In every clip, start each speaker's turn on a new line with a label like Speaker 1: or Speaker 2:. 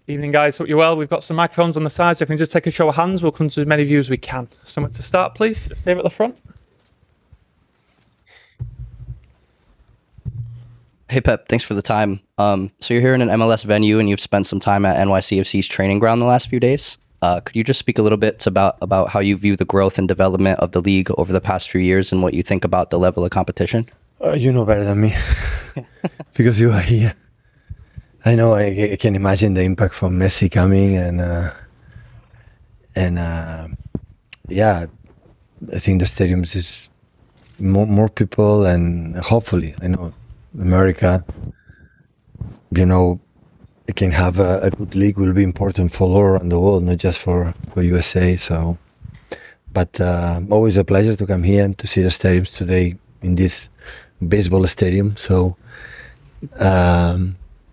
Speaker 1: Evening, guys. Hope you're well. We've got some microphones on the side, so if we can just take a show of hands, we'll come to as many of you as we can. Someone to start, please, here at the front.
Speaker 2: Hey, Pep, thanks for the time. So you're here in an MLS venue and you've spent some time at NYCFC's training ground the last few days. Could you just speak a little bit about how you view the growth and development of the league over the past few years and what you think about the level of competition?
Speaker 3: You know better than me because you are here. I know I can imagine the impact from Messi coming yeah, I think the stadiums is more people and hopefully, I know America, it can have a good league will be important for all around the world, not just for USA. So, but always a pleasure to come here and to see the stadiums today in this baseball stadium. So,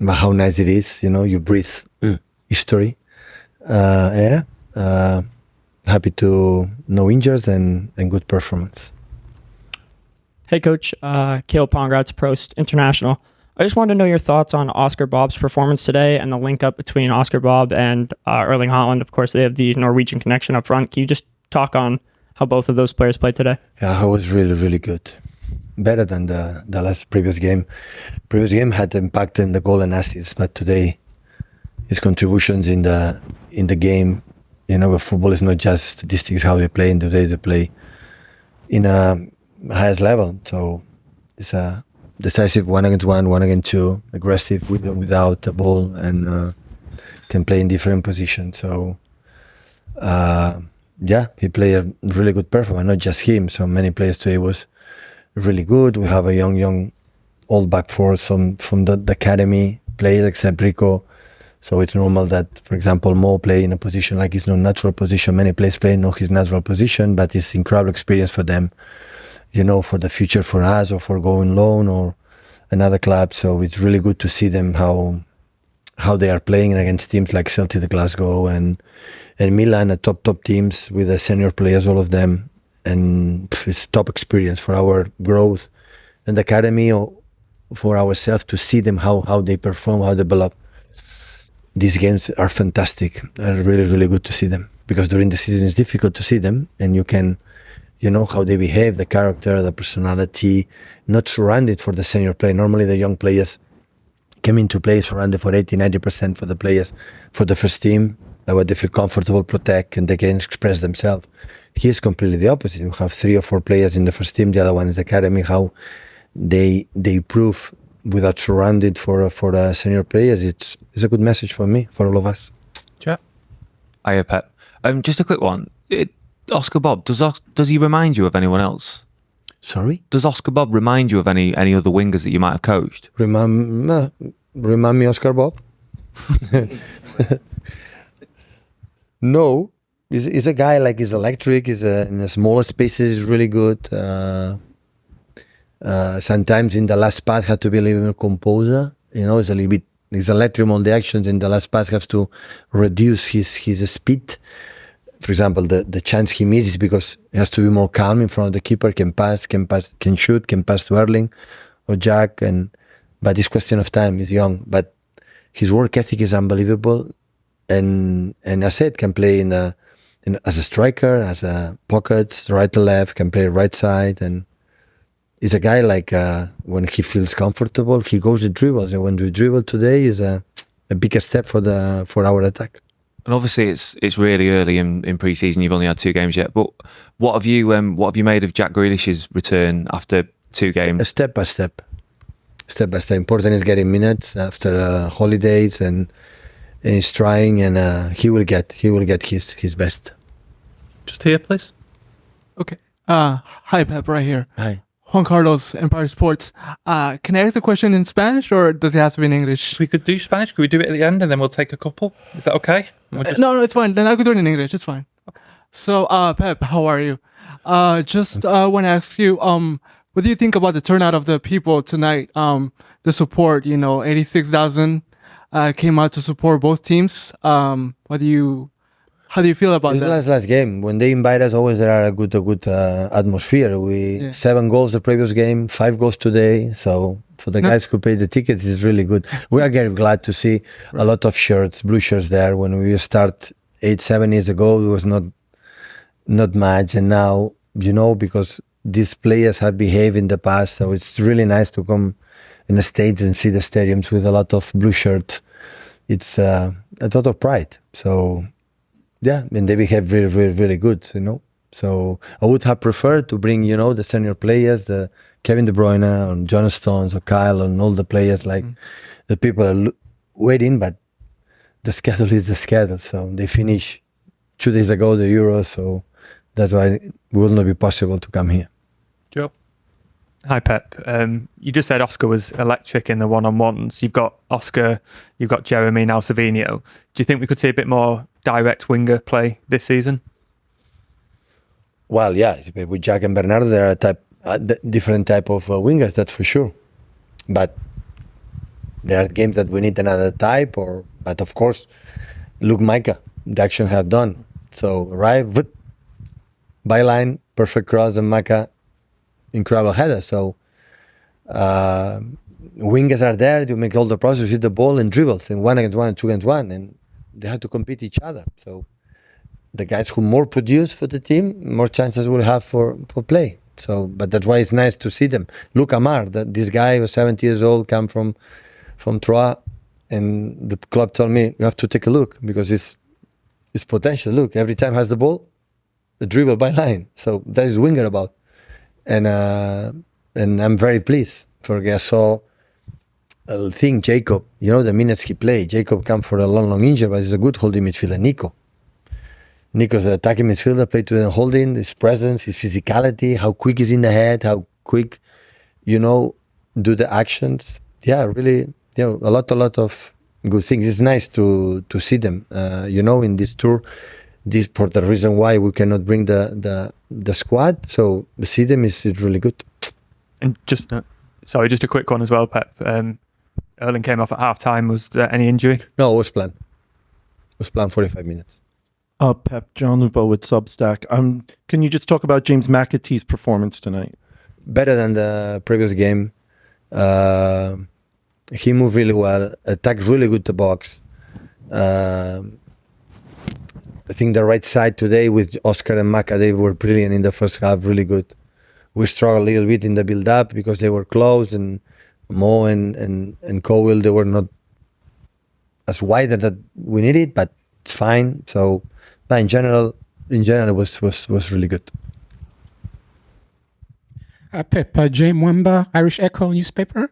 Speaker 3: but how nice it is, you breathe history. Happy to no injuries and good performance.
Speaker 4: Hey, Coach. Caleb Pongrads, Prost International. I just wanted to know your thoughts on Oscar Bobb's performance today and the link up between Oscar Bobb and Erling Haaland. Of course, they have the Norwegian connection up front. Can you just talk on how both of those players played today?
Speaker 3: Yeah, it was really, really good. Better than the previous game. Previous game had impact in the goal and assists, but today his contributions in the game, football is not just statistics how they play, and today they play in a highest level. So it's a decisive 1-against-1, 1-against-2, aggressive without the ball, and can play in different positions. So he played a really good performance, not just him. So many players today was really good. We have a young old back four, some from the academy players except Rico. So it's normal that, for example, Mo play in a position like his non-natural position. Many players play not his natural position, but it's incredible experience for them, for the future for us or for going loan or another club. So it's really good to see them how they are playing against teams like Celtic, Glasgow, and Milan, top teams with the senior players, all of them. And it's top experience for our growth and the academy or for ourselves to see them how they perform, how they develop. These games are fantastic. Are really, really good to see them because during the season it's difficult to see them, and you can, how they behave, the character, the personality, not surrounded for the senior play. Normally the young players come into play surrounded for 80-90% for the players for the first team, where they feel comfortable, protect, and they can express themselves. Here is completely the opposite. You have 3 or 4 players in the first team, the other one is the academy, how they prove without surrounded for the senior players. It's a good message for me, for all of us.
Speaker 5: Sure. Hiya, Pep. Just a quick one. Oscar Bobb, does he remind you of anyone else?
Speaker 3: Sorry?
Speaker 5: Does Oscar Bobb remind you of any other wingers that you might have coached?
Speaker 3: Remind me Oscar Bobb? No. He's a guy he's electric, in the smaller spaces, he's really good. Sometimes in the last pass had to be a little bit more composer. He's electric on the actions. In the last pass has to reduce his speed. For example, the chance he misses because he has to be more calm in front of the keeper, can shoot, can pass to Erling or Jack. But it's question of time. He's young, but his work ethic is unbelievable. And as I said, can play as a striker, as a pockets, right to left, can play right side, and he's a guy when he feels comfortable, he goes to dribbles. And when we dribble today is a bigger step for our attack.
Speaker 5: And obviously it's really early in pre-season. You've only had 2 games yet, but what have you made of Jack Grealish's return after 2 games?
Speaker 3: Step by step. Important is getting minutes after holidays, and he's trying, and he will get his best.
Speaker 1: Just here, please.
Speaker 6: Okay. Hi, Pep, right here.
Speaker 3: Hi.
Speaker 6: Juan Carlos, Empire Sports. Can I ask the question in Spanish, or does it have to be in English?
Speaker 1: We could do Spanish. Could we do it at the end and then we'll take a couple? Is that okay?
Speaker 6: No, it's fine. Then I could do it in English. It's fine. Okay. So, Pep, how are you? Just want to ask you, what do you think about the turnout of the people tonight? The support, 86,000 came out to support both teams. How do you feel about that?
Speaker 3: It's last game. When they invite us, always there are a good atmosphere. 7 goals the previous game, 5 goals today. So For the guys who pay the tickets, it's really good. We are very glad to see a lot of shirts, blue shirts there. When we start 7 years ago, it was not much, and now because these players have behaved in the past, so it's really nice to come in the States and see the stadiums with a lot of blue shirts. It's a lot of pride. So yeah, and they behave really, really, really good. So I would have preferred to bring the senior players, the Kevin De Bruyne and John Stones or Kyle and all the players the people are waiting, but the schedule is the schedule. So they finish 2 days ago the Euro, so that's why it will not be possible to come here.
Speaker 1: Joe.
Speaker 7: Hi Pep. You just said Oscar was electric in the one-on-ones. You've got Oscar, you've got Jeremy, now Savinho. Do you think we could see a bit more direct winger play this season?
Speaker 3: Well, yeah, with Jack and Bernardo, there are different type of wingers, that's for sure. But there are games that we need another type. But of course, look, Micah, the action have done. So right, byline, perfect cross, and Micah, incredible header. So wingers are there to make all the process, hit the ball and dribbles, and 1 against 1 and 2 against 1, and they have to compete each other. So the guys who more produce for the team, more chances will have for play. So, but that's why it's nice to see them. Look, Amar, this guy was 70 years old, come from Troyes, and the club told me, you have to take a look because it's potential. Look, every time has the ball, the dribble by line. So that is winger about. And I'm very pleased. I saw a thing, Jacob, the minutes he played. Jacob come for a long injury, but he's a good holding midfielder. Nico's an attacking midfielder, played to the holding, his presence, his physicality, how quick he's in the head, how quick, do the actions. Yeah, really, a lot of good things. It's nice to see them, in this tour. This for the reason why we cannot bring the squad. So see them is really good.
Speaker 7: And just a quick one as well, Pep. Erling came off at half time. Was there any injury?
Speaker 3: No, it was planned. It was planned 45 minutes.
Speaker 8: Pep, John Lupo with Substack. Can you just talk about James Mcatee's performance tonight?
Speaker 3: Better than the previous game. He moved really well, attacked really good the box. I think the right side today with Oscar and Mcatee were brilliant in the first half, really good. We struggled a little bit in the build-up because they were close, and Mo and Cowell, they were not as wide that we needed, but it's fine. So, but in general, it was really good.
Speaker 9: Pep, Jay Mwamba, Irish Echo newspaper.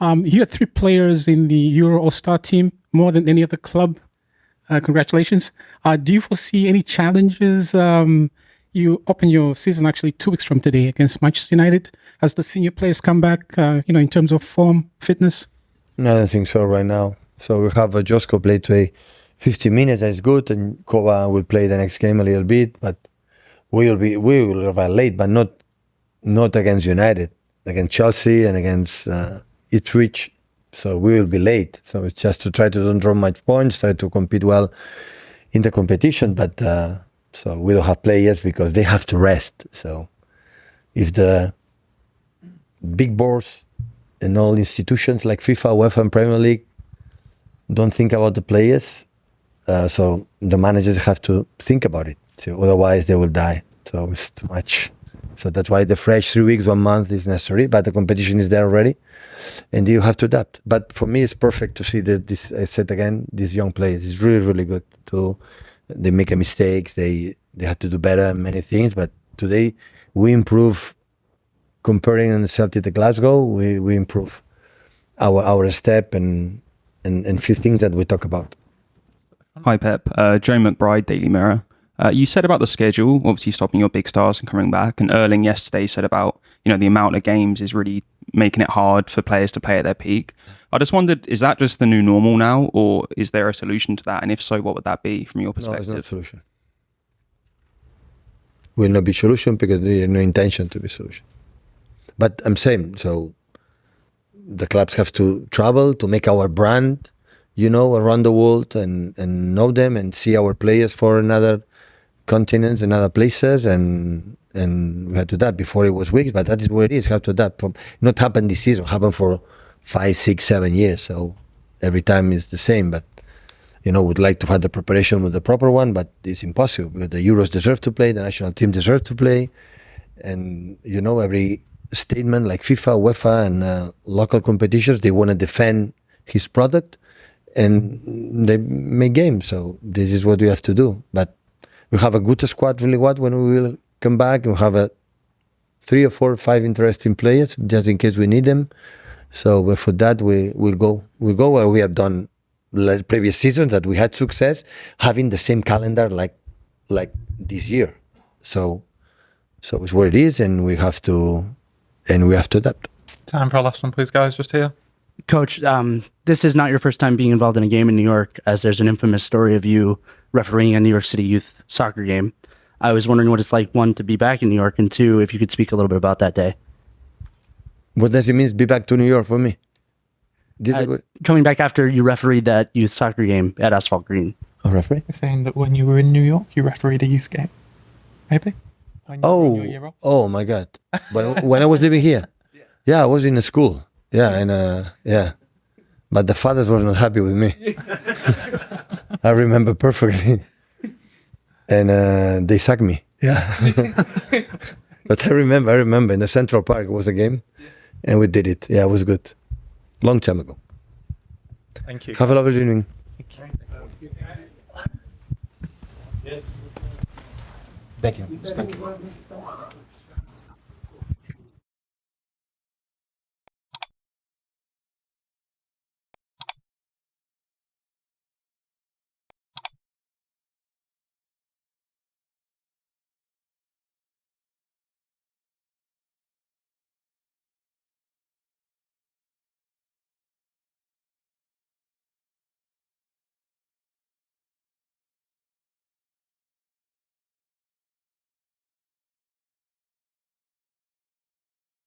Speaker 9: You had 3 players in the Euro All-Star team, more than any other club. Congratulations. Do you foresee any challenges? You open your season actually 2 weeks from today against Manchester United as the senior players come back, in terms of form, fitness? No,
Speaker 3: I don't think so right now. So we have Josko play today 50 minutes, that's good, and Kova will play the next game a little bit, but we will arrive late, but not against United, against Chelsea and against Ipswich. So we will be late. So it's just to try to don't draw much points, try to compete well in the competition. But so we don't have players because they have to rest. So if the big boards and all institutions like FIFA, UEFA, and Premier League don't think about the players, so the managers have to think about it. So otherwise they will die. So it's too much. So that's why the fresh 3 weeks, 1 month is necessary, but the competition is there already, and you have to adapt. But for me, it's perfect to see that this. I said again, these young players is really, really good. They make a mistakes. They have to do better in many things. But today we improve. Comparing on the Celtic to Glasgow, we improve our step and few things that we talk about.
Speaker 10: Hi Pep, Joe McBride, Daily Mirror. You said about the schedule, obviously stopping your big stars and coming back, and Erling yesterday said about, the amount of games is really making it hard for players to play at their peak. I just wondered, is that just the new normal now, or is there a solution to that? And if so, what would that be from your perspective?
Speaker 3: No, it's not a solution. Will not be solution because there is no intention to be solution. But I'm saying, so the clubs have to travel to make our brand, around the world and know them and see our players for another continents and other places, and we had to adapt. Before it was weeks, but that is what it is. Have to adapt. Not happen this season, happen for 5, 6, 7 years. So every time is the same. But would like to have the preparation with the proper one, but it's impossible because the Euros deserve to play, the national team deserve to play, and every statement like FIFA, UEFA, and local competitions, they want to defend his product, and they make games. So this is what we have to do. But we have a good squad, really good. When we will come back, we have 3 or 4 or 5 interesting players just in case we need them. So but for that, we'll go where we have done previous seasons that we had success having the same calendar like this year. So it's what it is, and we have to adapt.
Speaker 1: Time for our last one, please, guys. Just here.
Speaker 11: Coach, this is not your first time being involved in a game in New York, as there's an infamous story of you refereeing a New York City youth soccer game. I was wondering what it's like, 1, to be back in New York, and 2, if you could speak a little bit about that day.
Speaker 3: What does it mean to be back to New York for me?
Speaker 11: Coming back after you refereed that youth soccer game at Asphalt Green.
Speaker 3: A referee?
Speaker 1: You're saying that when you were in New York, you refereed a youth game, maybe?
Speaker 3: Oh my God! When I was living here, I was in a school. But the fathers were not happy with me. I remember perfectly, and they sacked me. Yeah, but I remember in the Central Park was a game, and we did it. Yeah, it was good. Long time ago.
Speaker 1: Thank you.
Speaker 3: Have a lovely evening.
Speaker 1: Thank you.